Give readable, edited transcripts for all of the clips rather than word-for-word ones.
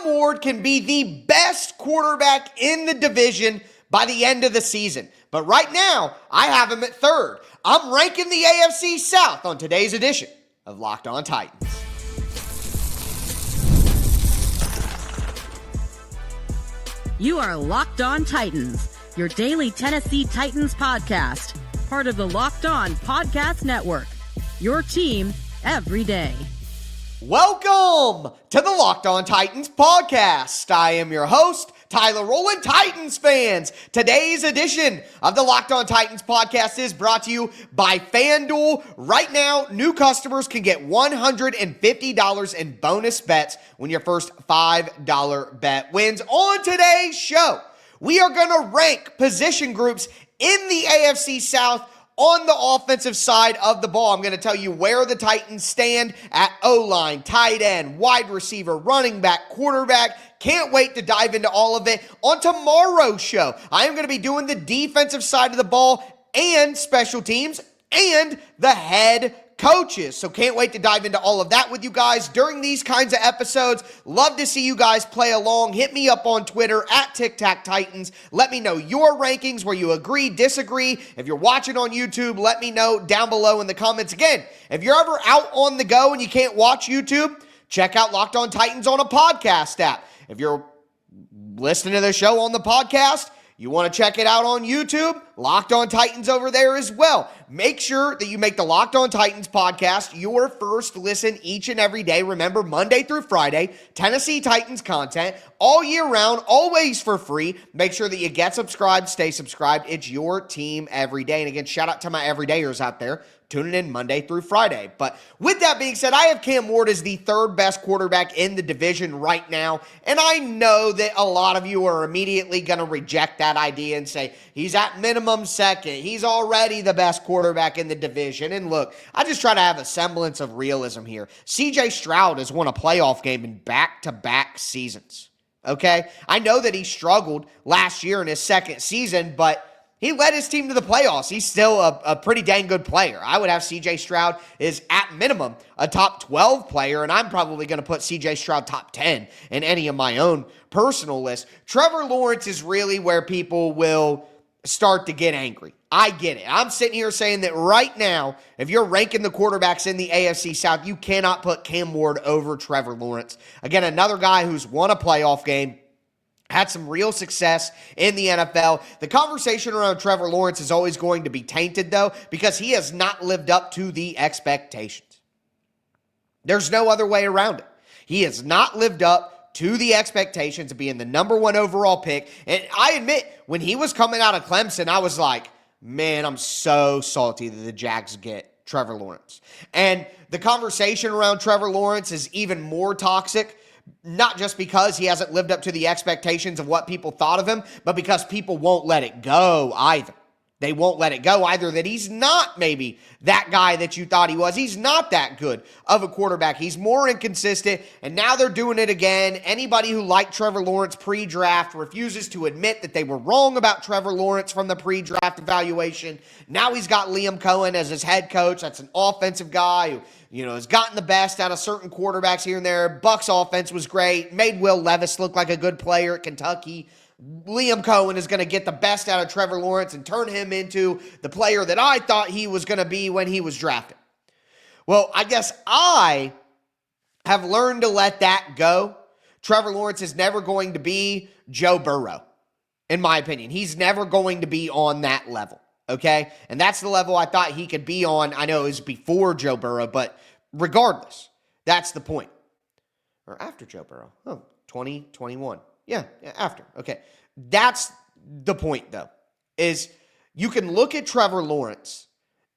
Cam Ward can be the best quarterback in the division by the end of the season. But right now, I have him at third. I'm ranking the AFC South on today's edition of Locked On Titans. You are Locked On Titans, your daily Tennessee Titans podcast, part of the Locked On Podcast Network, your team every day. Welcome to the Locked On Titans podcast. I am your host, Tyler Rowland. Titans fans, today's edition of the Locked On Titans podcast is brought to you by FanDuel. Right now, new customers can get $150 in bonus bets when your first $5 bet wins. On today's show, we are going to rank position groups in the AFC South on the offensive side of the ball. I'm going to tell you where the Titans stand at O-line, tight end, wide receiver, running back, quarterback. Can't wait to dive into all of it. On tomorrow's show, I am going to be doing the defensive side of the ball and special teams and the head coaches. So can't wait to dive into all of that with you guys during these kinds of episodes. Love to see you guys play along. Hit me up on Twitter at TicTacTitans. Let me know your rankings, where you agree, disagree. If you're watching on YouTube, let me know down below in the comments. Again, if you're ever out on the go and you can't watch YouTube, check out Locked On Titans on a podcast app. If you're listening to the show on the podcast, you want to check it out on YouTube, Locked On Titans over there as well. Make sure that you make the Locked On Titans podcast your first listen each and every day. Remember, Monday through Friday, Tennessee Titans content all year round, always for free. Make sure that you get subscribed, stay subscribed. It's your team every day. And again, shout out to my everydayers out there tuning in Monday through Friday. But with that being said, I have Cam Ward as the third best quarterback in the division right now. And I know that a lot of you are immediately going to reject that idea and say, he's at minimum second. He's already the best quarterback in the division. And look, I just try to have a semblance of realism here. CJ Stroud has won a playoff game in back-to-back seasons. Okay? I know that he struggled last year in his second season, but he led his team to the playoffs. He's still a pretty dang good player. I would have C.J. Stroud is at minimum a top 12 player, and I'm probably going to put C.J. Stroud top 10 in any of my own personal lists. Trevor Lawrence is really where people will start to get angry. I get it. I'm sitting here saying that right now, if you're ranking the quarterbacks in the AFC South, you cannot put Cam Ward over Trevor Lawrence. Again, another guy who's won a playoff game, had some real success in the NFL. The conversation around Trevor Lawrence is always going to be tainted, though, because he has not lived up to the expectations. There's no other way around it. He has not lived up to the expectations of being the number one overall pick. And I admit, when he was coming out of Clemson, I was like, man, I'm so salty that the Jags get Trevor Lawrence. And the conversation around Trevor Lawrence is even more toxic, not just because he hasn't lived up to the expectations of what people thought of him, but because people won't let it go either. They won't let it go either that he's not maybe that guy that you thought he was. He's not that good of a quarterback. He's more inconsistent, and now they're doing it again. Anybody who liked Trevor Lawrence pre-draft refuses to admit that they were wrong about Trevor Lawrence from the pre-draft evaluation. Now he's got Liam Cohen as his head coach. That's an offensive guy who, has gotten the best out of certain quarterbacks here and there. Buck's offense was great, made Will Levis look like a good player at Kentucky. Liam Cohen is going to get the best out of Trevor Lawrence and turn him into the player that I thought he was going to be when he was drafted. Well, I guess I have learned to let that go. Trevor Lawrence is never going to be Joe Burrow, in my opinion. He's never going to be on that level, okay? And that's the level I thought he could be on. I know it was before Joe Burrow, but regardless, that's the point. Or after Joe Burrow. 2021. Yeah, after. Okay. That's the point, though, is you can look at Trevor Lawrence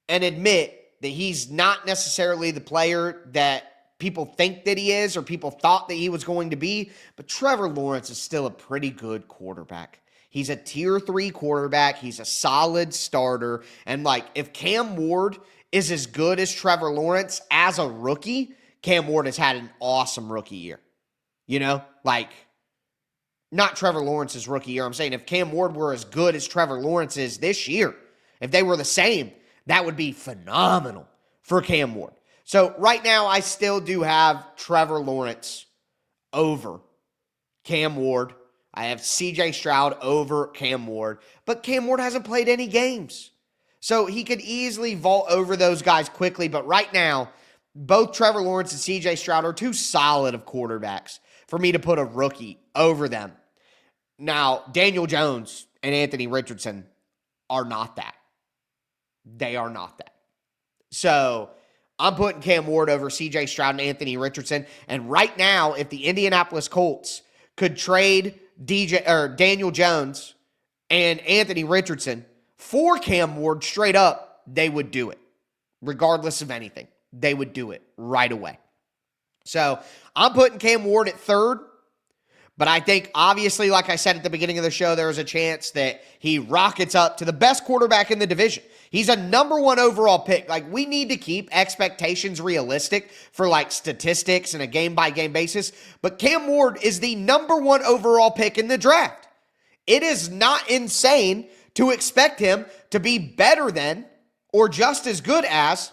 and admit that he's not necessarily the player that people think that he is or people thought that he was going to be, but Trevor Lawrence is still a pretty good quarterback. He's a tier 3 quarterback. He's a solid starter. And, if Cam Ward is as good as Trevor Lawrence as a rookie, Cam Ward has had an awesome rookie year. Not Trevor Lawrence's rookie year. I'm saying if Cam Ward were as good as Trevor Lawrence is this year, if they were the same, that would be phenomenal for Cam Ward. So right now, I still do have Trevor Lawrence over Cam Ward. I have CJ Stroud over Cam Ward, but Cam Ward hasn't played any games. So he could easily vault over those guys quickly, but right now, both Trevor Lawrence and CJ Stroud are too solid of quarterbacks for me to put a rookie over them. Now, Daniel Jones and Anthony Richardson are not that. They are not that. So I'm putting Cam Ward over CJ Stroud and Anthony Richardson. And right now, if the Indianapolis Colts could trade Daniel Jones and Anthony Richardson for Cam Ward straight up, they would do it. Regardless of anything, they would do it right away. So I'm putting Cam Ward at third. But I think, obviously, like I said at the beginning of the show, there is a chance that he rockets up to the best quarterback in the division. He's a number one overall pick. Like, we need to keep expectations realistic for, like, statistics and a game-by-game basis. But Cam Ward is the number one overall pick in the draft. It is not insane to expect him to be better than or just as good as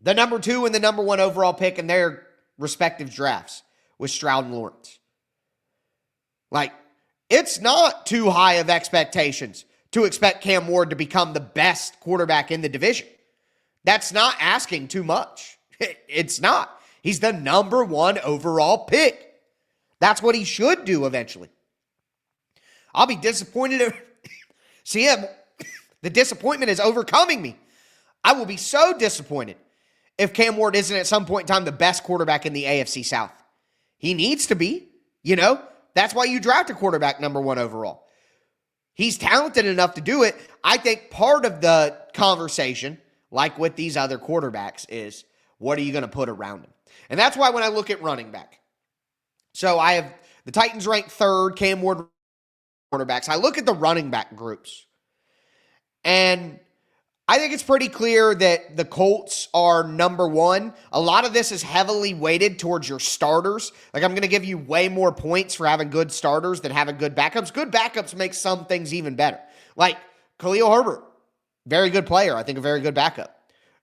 the number two and the number one overall pick in their respective drafts with Stroud and Lawrence. Like, it's not too high of expectations to expect Cam Ward to become the best quarterback in the division. That's not asking too much. It's not. He's the number one overall pick. That's what he should do eventually. I'll be disappointed if see him. The disappointment is overcoming me. I will be so disappointed if Cam Ward isn't at some point in time the best quarterback in the AFC South. He needs to be, you know. That's why you draft a quarterback number one overall. He's talented enough to do it. I think part of the conversation, like with these other quarterbacks, is what are you going to put around him? And that's why when I look at running back, so I have the Titans ranked third, Cam Ward quarterbacks. I look at the running back groups, and I think it's pretty clear that the Colts are number one. A lot of this is heavily weighted towards your starters. Like, I'm going to give you way more points for having good starters than having good backups. Good backups make some things even better. Like Khalil Herbert, very good player. I think a very good backup.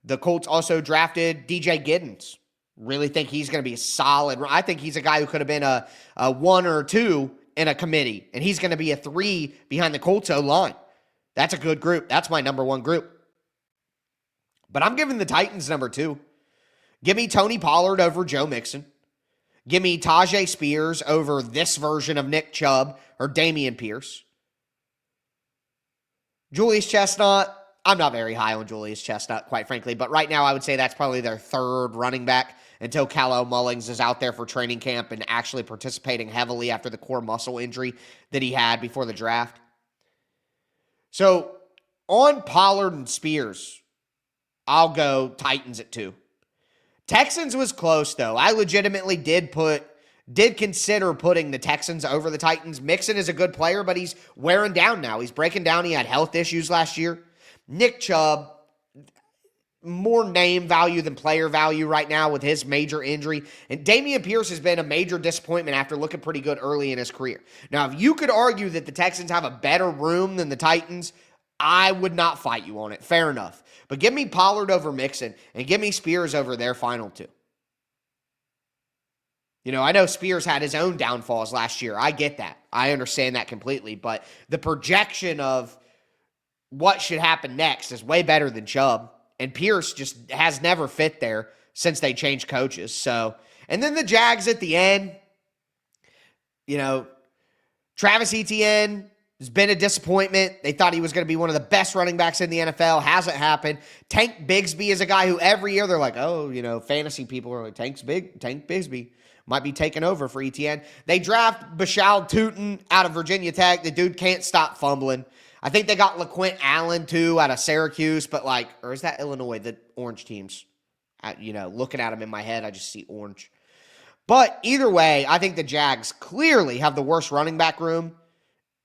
The Colts also drafted DJ Giddens. Really think he's going to be a solid. I think he's a guy who could have been a one or two in a committee, and he's going to be a three behind the Colts O-line. That's a good group. That's my number one group. But I'm giving the Titans number two. Give me Tony Pollard over Joe Mixon. Give me Tajay Spears over this version of Nick Chubb or Dameon Pierce. Julius Chestnut, I'm not very high on Julius Chestnut, quite frankly, but right now I would say that's probably their third running back until Kalo Mullings is out there for training camp and actually participating heavily after the core muscle injury that he had before the draft. So on Pollard and Spears, I'll go Titans at 2. Texans was close, though. I legitimately did consider putting the Texans over the Titans. Mixon is a good player, but he's wearing down now. He's breaking down. He had health issues last year. Nick Chubb, more name value than player value right now with his major injury. And Dameon Pierce has been a major disappointment after looking pretty good early in his career. Now, if you could argue that the Texans have a better room than the Titans, I would not fight you on it. Fair enough. But give me Pollard over Mixon and give me Spears over their final two. You know, I know Spears had his own downfalls last year. I get that. I understand that completely. But the projection of what should happen next is way better than Chubb. And Pierce just has never fit there since they changed coaches. So, and then the Jags at the end, you know, Travis Etienne has been a disappointment. They thought he was going to be one of the best running backs in the NFL. Hasn't happened. Tank Bigsby is a guy who every year they're like, oh, you know, fantasy people are like, Tank Bigsby might be taking over for Etienne. They draft Bashal Tootin out of Virginia Tech. The dude can't stop fumbling. I think they got LaQuint Allen, too, out of Syracuse, but like, or is that Illinois, the orange teams? You know, looking at them in my head, I just see orange. But either way, I think the Jags clearly have the worst running back room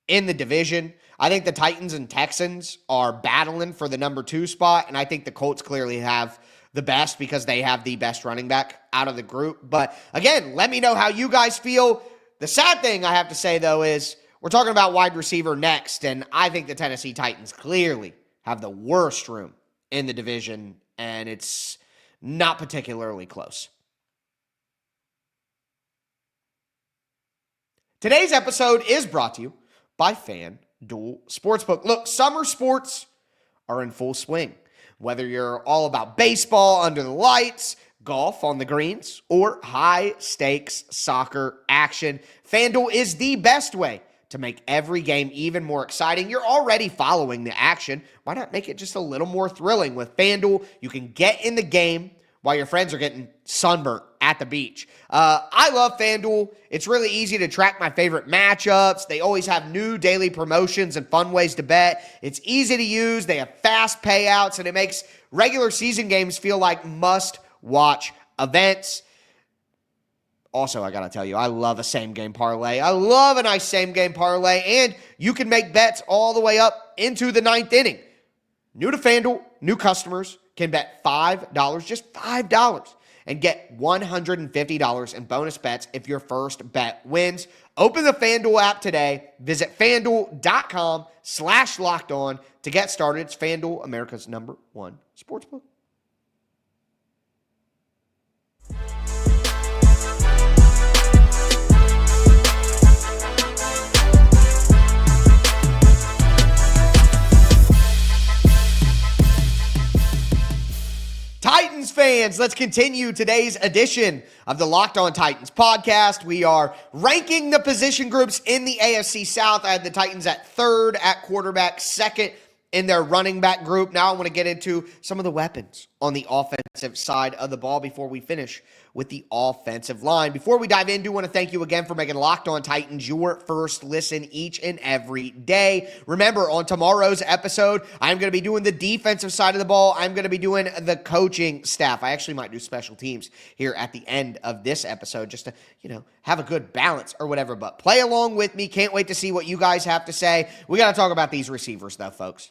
in the division. I think the Titans and Texans are battling for the number 2 spot, and I think the Colts clearly have the best because they have the best running back out of the group. But again, let me know how you guys feel. The sad thing I have to say, though, is we're talking about wide receiver next, and I think the Tennessee Titans clearly have the worst room in the division, and it's not particularly close. Today's episode is brought to you by FanDuel Sportsbook. Look, summer sports are in full swing. Whether you're all about baseball under the lights, golf on the greens, or high-stakes soccer action, FanDuel is the best way to make every game even more exciting. You're already following the action. Why not make it just a little more thrilling? With FanDuel, you can get in the game while your friends are getting sunburnt at the beach. I love FanDuel. It's really easy to track my favorite matchups. They always have new daily promotions and fun ways to bet. It's easy to use. They have fast payouts, and it makes regular season games feel like must-watch events. Also, I got to tell you, I love a same-game parlay. I love a nice same-game parlay, and you can make bets all the way up into the ninth inning. New to FanDuel, new customers can bet $5, just $5, and get $150 in bonus bets if your first bet wins. Open the FanDuel app today. Visit FanDuel.com/lockedon to get started. It's FanDuel, America's #1 sportsbook. Titans fans, let's continue today's edition of the Locked On Titans podcast. We are ranking the position groups in the AFC South. I had the Titans at third at quarterback, second in their running back group. Now I want to get into some of the weapons on the offensive side of the ball before we finish with the offensive line. Before we dive in, I do want to thank you again for making Locked On Titans your first listen each and every day. Remember, on tomorrow's episode, I'm going to be doing the defensive side of the ball. I'm going to be doing the coaching staff. I actually might do special teams here at the end of this episode just to, have a good balance or whatever. But play along with me. Can't wait to see what you guys have to say. We got to talk about these receivers, though, folks.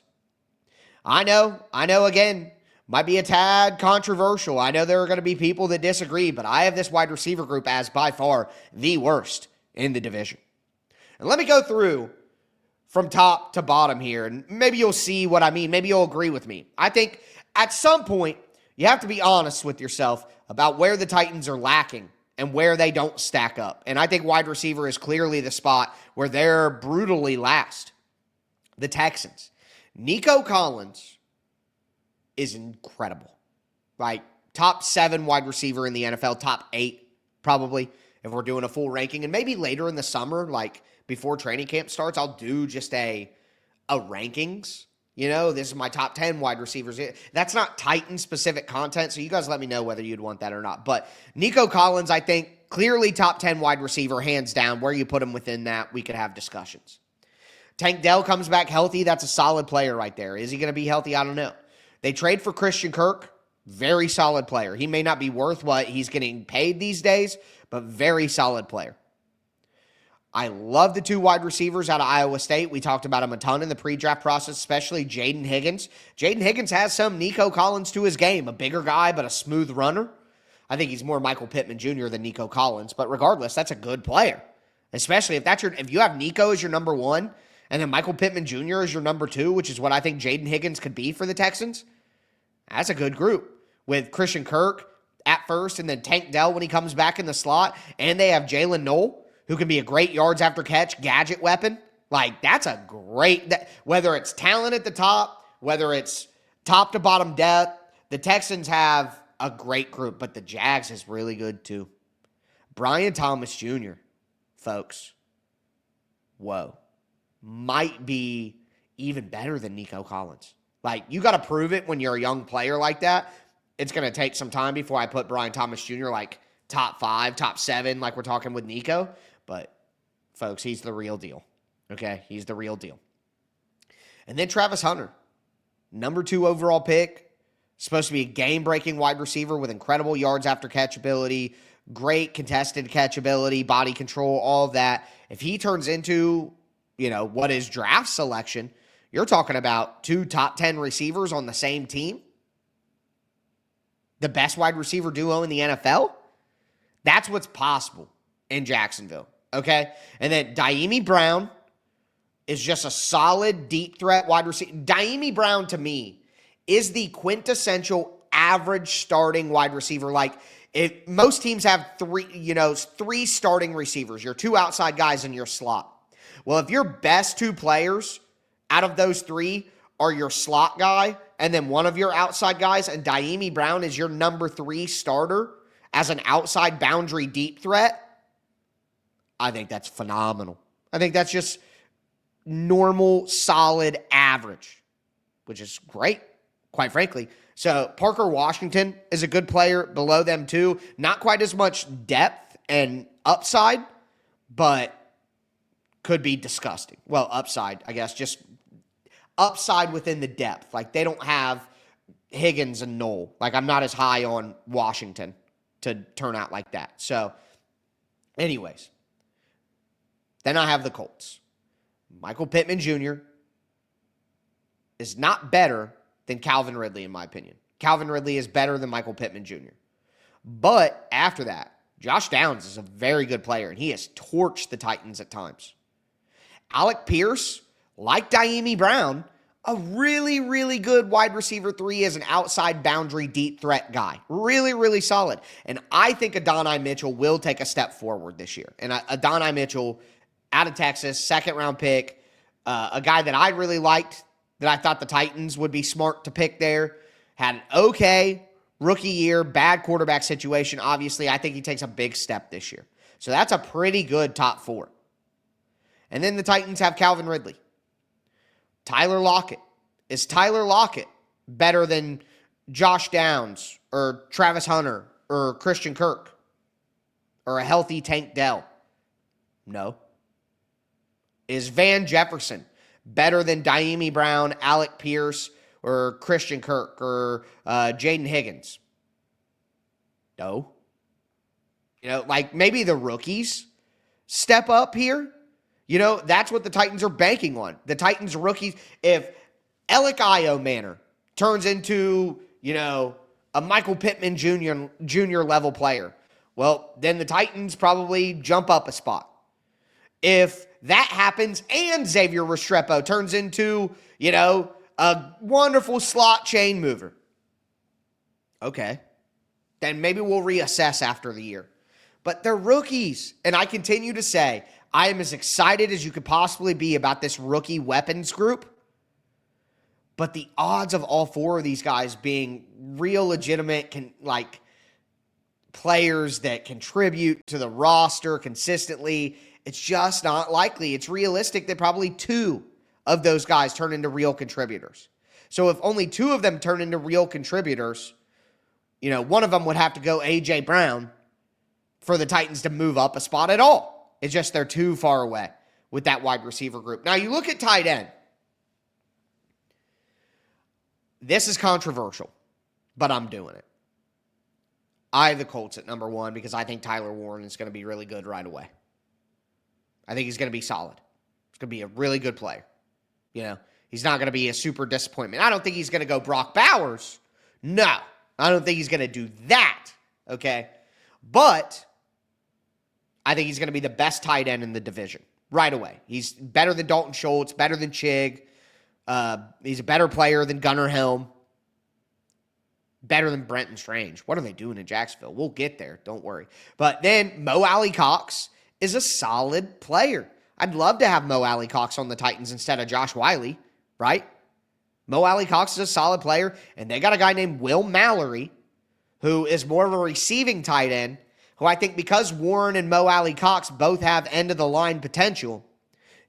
I know, again, might be a tad controversial. I know there are going to be people that disagree, but I have this wide receiver group as by far the worst in the division. And let me go through from top to bottom here, and maybe you'll see what I mean. Maybe you'll agree with me. I think at some point, you have to be honest with yourself about where the Titans are lacking and where they don't stack up. And I think wide receiver is clearly the spot where they're brutally last. The Texans. Nico Collins is incredible. Right? Top 7 wide receiver in the NFL, top 8 probably if we're doing a full ranking. And maybe later in the summer, like before training camp starts, I'll do just a rankings. This is my top 10 wide receivers. That's not Titan-specific content, so you guys let me know whether you'd want that or not. But Nico Collins, I think, clearly top 10 wide receiver, hands down. Where you put him within that, we could have discussions. Tank Dell comes back healthy. That's a solid player right there. Is he going to be healthy? I don't know. They trade for Christian Kirk. Very solid player. He may not be worth what he's getting paid these days, but very solid player. I love the 2 wide receivers out of Iowa State. We talked about him a ton in the pre-draft process, especially Jaden Higgins. Jaden Higgins has some Nico Collins to his game. A bigger guy, but a smooth runner. I think he's more Michael Pittman Jr. than Nico Collins, but regardless, that's a good player. Especially if you have Nico as your number 1, and then Michael Pittman Jr. is your number 2, which is what I think Jaden Higgins could be for the Texans. That's a good group. With Christian Kirk at first and then Tank Dell when he comes back in the slot. And they have Jalen Noel, who can be a great yards after catch gadget weapon. Like, that's a great, whether it's talent at the top, whether it's top to bottom depth, the Texans have a great group. But the Jags is really good too. Brian Thomas Jr., folks. Whoa. Might be even better than Nico Collins. Like, you got to prove it when you're a young player like that. It's going to take some time before I put Brian Thomas Jr. like top 5, top 7, like we're talking with Nico. But, folks, he's the real deal. Okay? He's the real deal. And then Travis Hunter, number 2 overall pick. Supposed to be a game-breaking wide receiver with incredible yards after catch ability, great contested catch ability, body control, all of that. If he turns into what is draft selection, you're talking about 2 top 10 receivers on the same team. The best wide receiver duo in the NFL. That's what's possible in Jacksonville. Okay? And then Daimi Brown is just a solid deep threat wide receiver. Daimi Brown, to me, is the quintessential average starting wide receiver. Like, If most teams have three starting receivers, your 2 outside guys in your slot. Well, if your best 2 players out of those 3 are your slot guy and then one of your outside guys, and Daimi Brown is your number 3 starter as an outside boundary deep threat, I think that's phenomenal. I think that's just normal, solid, average, which is great, quite frankly. So Parker Washington is a good player below them too. Not quite as much depth and upside, but could be disgusting. Well, upside, I guess, just upside within the depth. Like, they don't have Higgins and Knoll. Like, I'm not as high on Washington to turn out like that. So, anyways, then I have the Colts. Michael Pittman Jr. is not better than Calvin Ridley, in my opinion. Calvin Ridley is better than Michael Pittman Jr. But after that, Josh Downs is a very good player, and he has torched the Titans at times. Alec Pierce, like Daimi Brown, a really, really good wide receiver 3 as an outside boundary deep threat guy. Really, really solid. And I think Adonai Mitchell will take a step forward this year. And Adonai Mitchell, out of Texas, second-round pick, a guy that I really liked, that I thought the Titans would be smart to pick there. Had an okay rookie year, bad quarterback situation. Obviously, I think he takes a big step this year. So that's a pretty good top 4. And then the Titans have Calvin Ridley. Tyler Lockett. Is Tyler Lockett better than Josh Downs or Travis Hunter or Christian Kirk or a healthy Tank Dell? No. Is Van Jefferson better than Daimi Brown, Alec Pierce, or Christian Kirk, or Jaden Higgins? No. Like, maybe the rookies step up here. That's what the Titans are banking on. The Titans rookies, if Alec Manor turns into, a Michael Pittman Jr. level player, well, then the Titans probably jump up a spot. If that happens and Xavier Restrepo turns into, a wonderful slot chain mover, okay, then maybe we'll reassess after the year. But they're rookies, and I continue to say, I am as excited as you could possibly be about this rookie weapons group. But the odds of all 4 of these guys being real legitimate players that contribute to the roster consistently, it's just not likely. It's realistic that probably 2 of those guys turn into real contributors. So if only 2 of them turn into real contributors, one of them would have to go A.J. Brown for the Titans to move up a spot at all. It's just they're too far away with that wide receiver group. Now, you look at tight end. This is controversial, but I'm doing it. I have the Colts at number 1 because I think Tyler Warren is going to be really good right away. I think he's going to be solid. He's going to be a really good player. He's not going to be a super disappointment. I don't think he's going to go Brock Bowers. No, I don't think he's going to do that, okay? But I think he's going to be the best tight end in the division right away. He's better than Dalton Schultz, better than Chig. He's a better player than Gunnar Helm. Better than Brenton Strange. What are they doing in Jacksonville? We'll get there. Don't worry. But then Mo Alley-Cox is a solid player. I'd love to have Mo Alley-Cox on the Titans instead of Josh Wiley, right? Mo Alley-Cox is a solid player, and they got a guy named Will Mallory, who is more of a receiving tight end, who I think because Warren and Mo Alley-Cox both have end-of-the-line potential,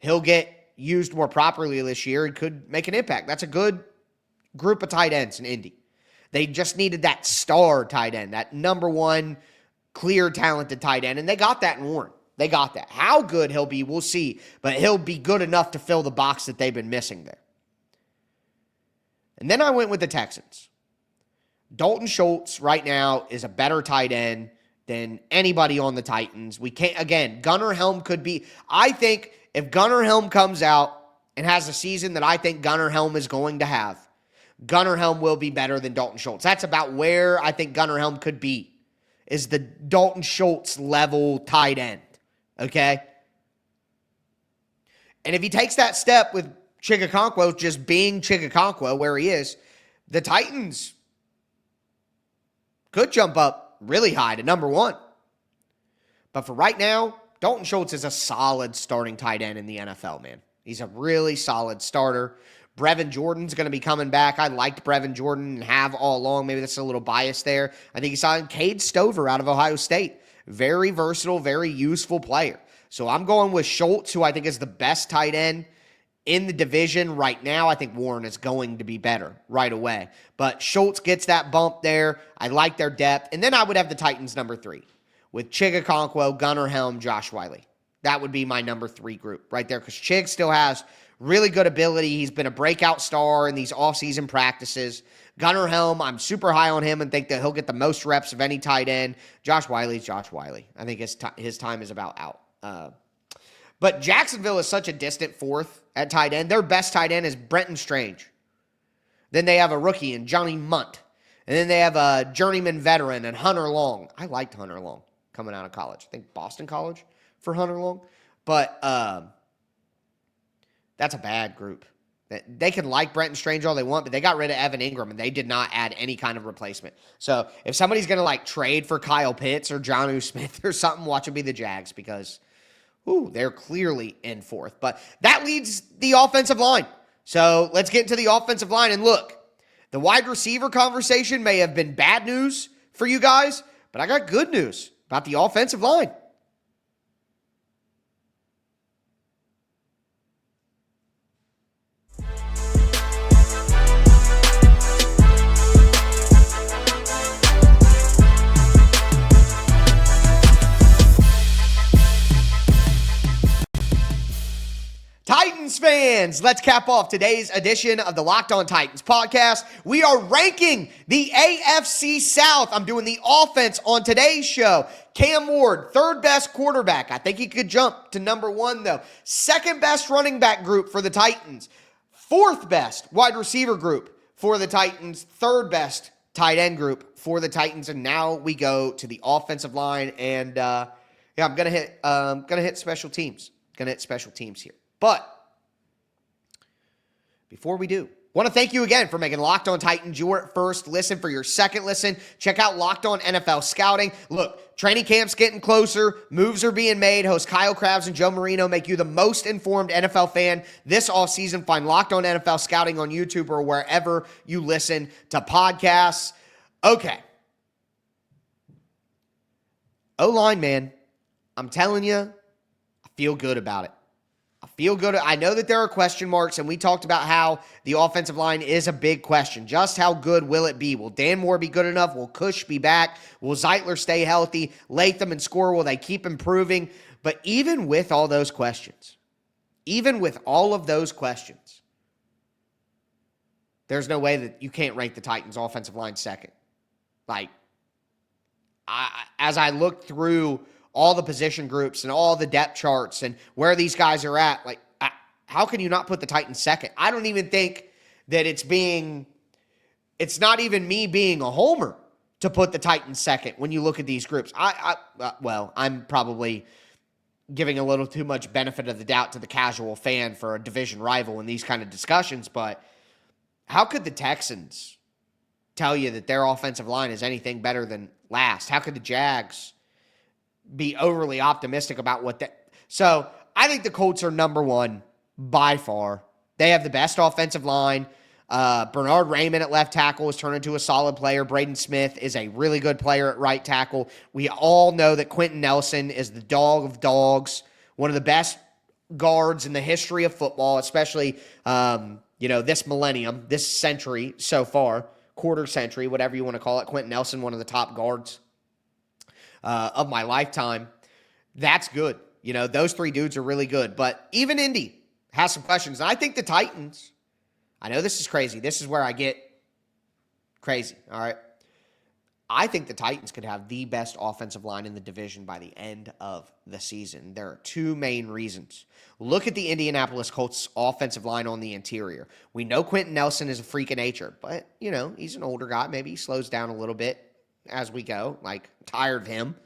he'll get used more properly this year and could make an impact. That's a good group of tight ends in Indy. They just needed that star tight end, that number 1 clear talented tight end, and they got that in Warren. They got that. How good he'll be, we'll see, but he'll be good enough to fill the box that they've been missing there. And then I went with the Texans. Dalton Schultz right now is a better tight end than anybody on the Titans. We can't, again, Gunnar Helm could be, I think if Gunnar Helm comes out and has a season that I think Gunnar Helm is going to have, Gunnar Helm will be better than Dalton Schultz. That's about where I think Gunnar Helm could be, is the Dalton Schultz level tight end, okay? And if he takes that step with Chigakonkwo just being Chigakonkwo where he is, the Titans could jump up really high to number 1. But for right now, Dalton Schultz is a solid starting tight end in the NFL, man. He's a really solid starter. Brevin Jordan's going to be coming back. I liked Brevin Jordan and have all along. Maybe that's a little bias there. I think he signed Cade Stover out of Ohio State. Very versatile, very useful player. So I'm going with Schultz, who I think is the best tight end in the division right now. I think Warren is going to be better right away. But Schultz gets that bump there. I like their depth. And then I would have the Titans number 3 with Chigakonkwo, Gunnar Helm, Josh Wiley. That would be my number 3 group right there because Chig still has really good ability. He's been a breakout star in these offseason practices. Gunnar Helm, I'm super high on him and think that he'll get the most reps of any tight end. Josh Wiley's Josh Wiley. I think his time is about out. But Jacksonville is such a distant 4th at tight end. Their best tight end is Brenton Strange. Then they have a rookie in Johnny Munt. And then they have a journeyman veteran and Hunter Long. I liked Hunter Long coming out of college. I think Boston College for Hunter Long. But that's a bad group. They can like Brenton Strange all they want, but they got rid of Evan Ingram, and they did not add any kind of replacement. So if somebody's going to, trade for Kyle Pitts or Jonnu Smith or something, watch it be the Jags because, they're clearly in 4th. But that leads the offensive line. So let's get into the offensive line. And look, the wide receiver conversation may have been bad news for you guys, but I got good news about the offensive line. Titans fans, let's cap off today's edition of the Locked On Titans podcast. We are ranking the AFC South. I'm doing the offense on today's show. Cam Ward, 3rd best quarterback. I think he could jump to number 1, though. 2nd best running back group for the Titans. 4th best wide receiver group for the Titans. 3rd best tight end group for the Titans. And now we go to the offensive line. And I'm gonna hit special teams. Gonna hit special teams here. But before we do, want to thank you again for making Locked On Titans your first listen. For your second listen, check out Locked On NFL Scouting. Look, training camp's getting closer. Moves are being made. Host Kyle Krabs and Joe Marino make you the most informed NFL fan this offseason. Find Locked On NFL Scouting on YouTube or wherever you listen to podcasts. Okay. O-line, man. I'm telling you, I feel good about it. Feel good. I know that there are question marks, and we talked about how the offensive line is a big question. Just how good will it be? Will Dan Moore be good enough? Will Cush be back? Will Zeitler stay healthy? Latham and Score, will they keep improving? But even with all those questions, there's no way that you can't rank the Titans' offensive line second. As I look through all the position groups and all the depth charts and where these guys are at, how can you not put the Titans second? I don't even think that it's not even me being a homer to put the Titans second when you look at these groups. I'm probably giving a little too much benefit of the doubt to the casual fan for a division rival in these kind of discussions, but how could the Texans tell you that their offensive line is anything better than last? How could the Jags be overly optimistic about what that? So I think the Colts are number 1 by far. They have the best offensive line. Bernard Raymond at left tackle has turned into a solid player. Braden Smith is a really good player at right tackle. We all know that Quentin Nelson is the dog of dogs, one of the best guards in the history of football, especially this millennium, this century so far, quarter century, whatever you want to call it. Quentin Nelson, one of the top guards of my lifetime. That's good. Those 3 dudes are really good. But even Indy has some questions. And I think the Titans, I know this is crazy. This is where I get crazy, all right? I think the Titans could have the best offensive line in the division by the end of the season. There are 2 main reasons. Look at the Indianapolis Colts offensive line on the interior. We know Quentin Nelson is a freak of nature, but, he's an older guy. Maybe he slows down a little bit as we go, tired of him.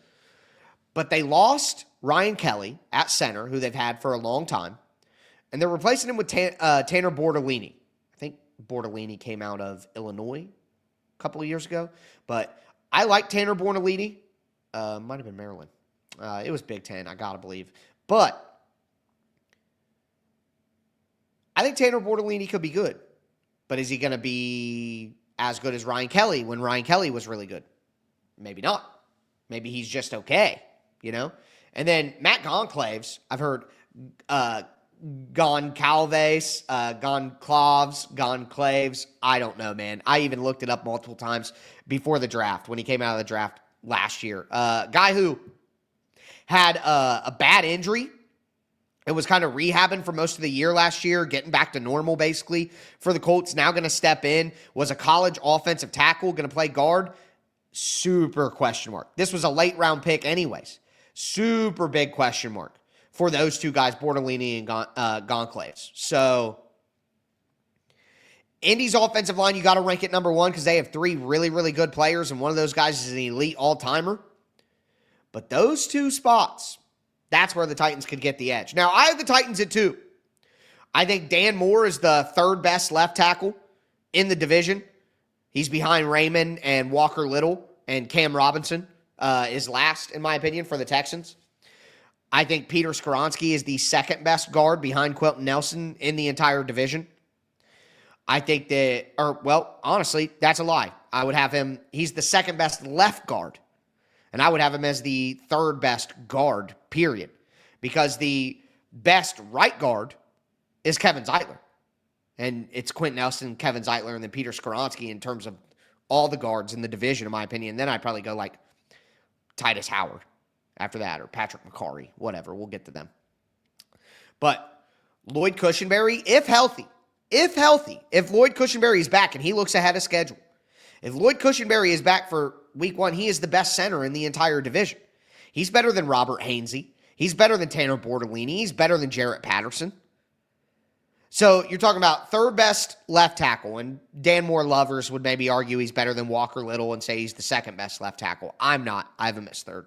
But they lost Ryan Kelly at center, who they've had for a long time, and they're replacing him with Tanner Bortolini. I think Bortolini came out of Illinois a couple of years ago, but I like Tanner Bornolini. Might have been Maryland. It was Big Ten, I got to believe. But I think Tanner Bortolini could be good. But is he going to be as good as Ryan Kelly when Ryan Kelly was really good? Maybe not. Maybe he's just okay, you know? And then Matt Gonclaves, I've heard Goncalves, Gonclaves. I don't know, man. I even looked it up multiple times before the draft, when he came out of the draft last year. Guy who had a bad injury and was kind of rehabbing for most of the year last year, getting back to normal basically for the Colts. Now going to step in, was a college offensive tackle, going to play guard. Super question mark. This was a late round pick anyways. Super big question mark for those two guys, Bortolini and Gonclaves. So Indy's offensive line, you got to rank it number one because they have three really, really good players, and one of those guys is an elite all-timer. But those two spots, that's where the Titans could get the edge. Now, I have the Titans at 2. I think Dan Moore is the third best left tackle in the division. He's behind Raymond and Walker Little, and Cam Robinson is last, in my opinion, for the Texans. I think Peter Skoronski is the second best guard behind Quentin Nelson in the entire division. I think honestly, that's a lie. I would have him, he's the second best left guard. And I would have him as the third best guard, period. Because the best right guard is Kevin Zeitler. And it's Quentin Nelson, Kevin Zeitler, and then Peter Skoronski in terms of all the guards in the division, in my opinion. Then I'd probably go like Titus Howard after that, or Patrick McCarry, whatever. We'll get to them. But Lloyd Cushenberry, if healthy, if Lloyd Cushenberry is back and he looks ahead of schedule, if Lloyd Cushenberry is back for week 1, he is the best center in the entire division. He's better than Robert Hainsey. He's better than Tanner Bortolini. He's better than Jarrett Patterson. So you're talking about third best left tackle, and Dan Moore lovers would maybe argue he's better than Walker Little and say he's the second best left tackle. I'm not. I have him as third.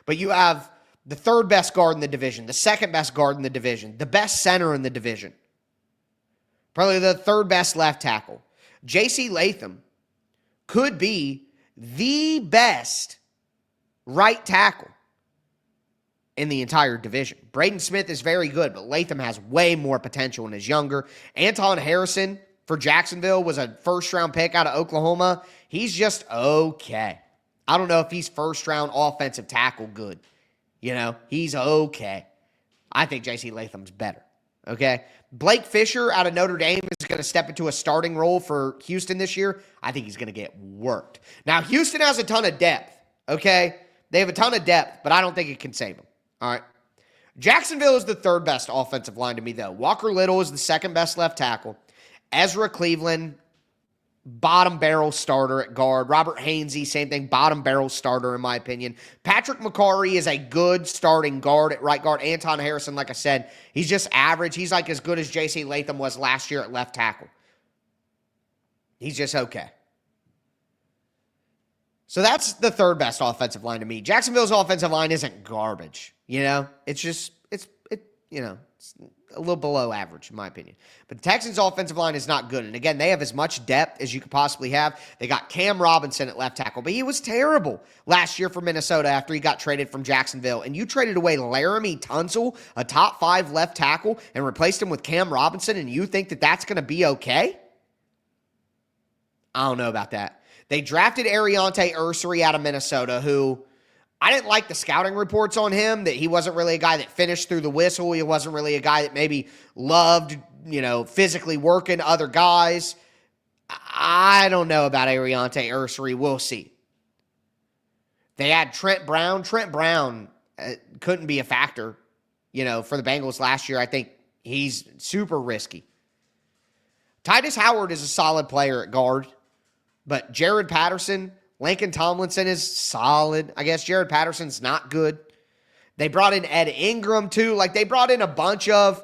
But you have the third best guard in the division, the second best guard in the division, the best center in the division, probably the third best left tackle. J.C. Latham could be the best right tackle in the entire division. Braden Smith is very good, but Latham has way more potential and is younger. Anton Harrison for Jacksonville was a first-round pick out of Oklahoma. He's just okay. I don't know if he's first-round offensive tackle good. You know, he's okay. I think J.C. Latham's better, okay? Blake Fisher out of Notre Dame is going to step into a starting role for Houston this year. I think he's going to get worked. Now, Houston has a ton of depth, okay? They have a ton of depth, but I don't think it can save them, all right? Jacksonville is the third best offensive line to me, though. Walker Little is the second best left tackle. Ezra Cleveland, bottom barrel starter at guard. Robert Hainsey, same thing, bottom barrel starter in my opinion. Patrick McCarry is a good starting guard at right guard. Anton Harrison, like I said, he's just average. He's like as good as J.C. Latham was last year at left tackle. He's just okay. So that's the third best offensive line to me. Jacksonville's offensive line isn't garbage, you know? It's a little below average, in my opinion. But the Texans' offensive line is not good. And again, they have as much depth as you could possibly have. They got Cam Robinson at left tackle, but he was terrible last year for Minnesota after he got traded from Jacksonville. And you traded away Laramie Tunsil, a top 5 left tackle, and replaced him with Cam Robinson, and you think that that's going to be okay? I don't know about that. They drafted Ariante Ursery out of Minnesota, who I didn't like the scouting reports on him, that he wasn't really a guy that finished through the whistle. He wasn't really a guy that maybe loved, physically working other guys. I don't know about Ariante Ursery. We'll see. They had Trent Brown. Trent Brown couldn't be a factor, for the Bengals last year. I think he's super risky. Titus Howard is a solid player at guard, but Jared Patterson, Lincoln Tomlinson is solid. I guess Jared Patterson's not good. They brought in Ed Ingram, too. They brought in a bunch of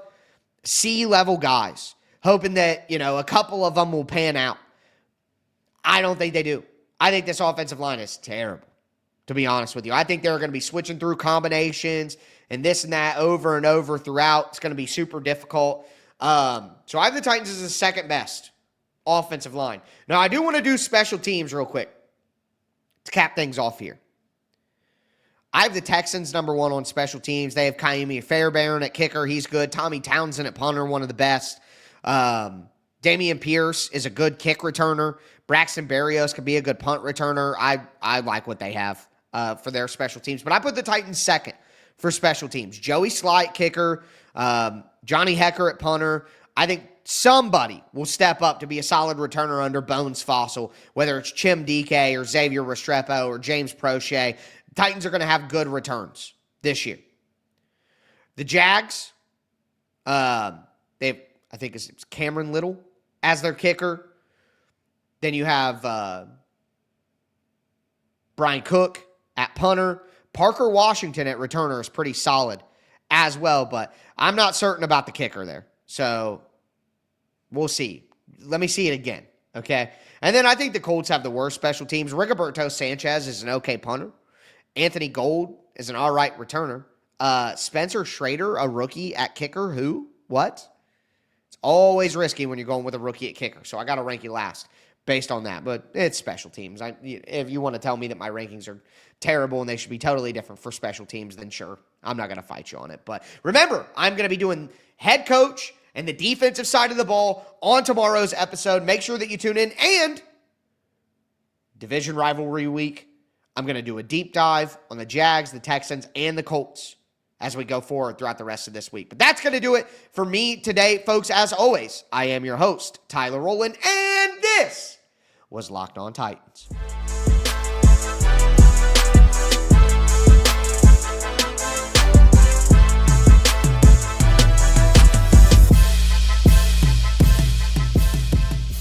C-level guys, hoping that, a couple of them will pan out. I don't think they do. I think this offensive line is terrible, to be honest with you. I think they're going to be switching through combinations and this and that over and over throughout. It's going to be super difficult. So I have the Titans as the second best offensive line. Now, I do want to do special teams real quick. Let's cap things off here. I have the Texans number 1 on special teams. They have Kaimi Fairbairn at kicker. He's good. Tommy Townsend at punter, one of the best. Damian Pierce is a good kick returner. Braxton Berrios could be a good punt returner. I like what they have for their special teams. But I put the Titans second for special teams. Joey Slight, kicker. Johnny Hecker at punter. I think somebody will step up to be a solid returner under Bones Fossil, whether it's Chim Dike or Xavier Restrepo or James Prochet. Titans are going to have good returns this year. The Jags, they have, I think it's Cameron Little as their kicker. Then you have Brian Cook at punter. Parker Washington at returner is pretty solid as well, but I'm not certain about the kicker there. So we'll see. Let me see it again, okay? And then I think the Colts have the worst special teams. Rigoberto Sanchez is an okay punter. Anthony Gold is an all right returner. Spencer Schrader, a rookie at kicker. Who? What? It's always risky when you're going with a rookie at kicker. So I got to rank you last based on that. But it's special teams. If you want to tell me that my rankings are terrible and they should be totally different for special teams, then sure, I'm not going to fight you on it. But remember, I'm going to be doing head coach and the defensive side of the ball on tomorrow's episode. Make sure that you tune in. And division rivalry week, I'm going to do a deep dive on the Jags, the Texans, and the Colts as we go forward throughout the rest of this week. But that's going to do it for me today, folks. As always, I am your host, Tyler Rowland, and this was Locked On Titans.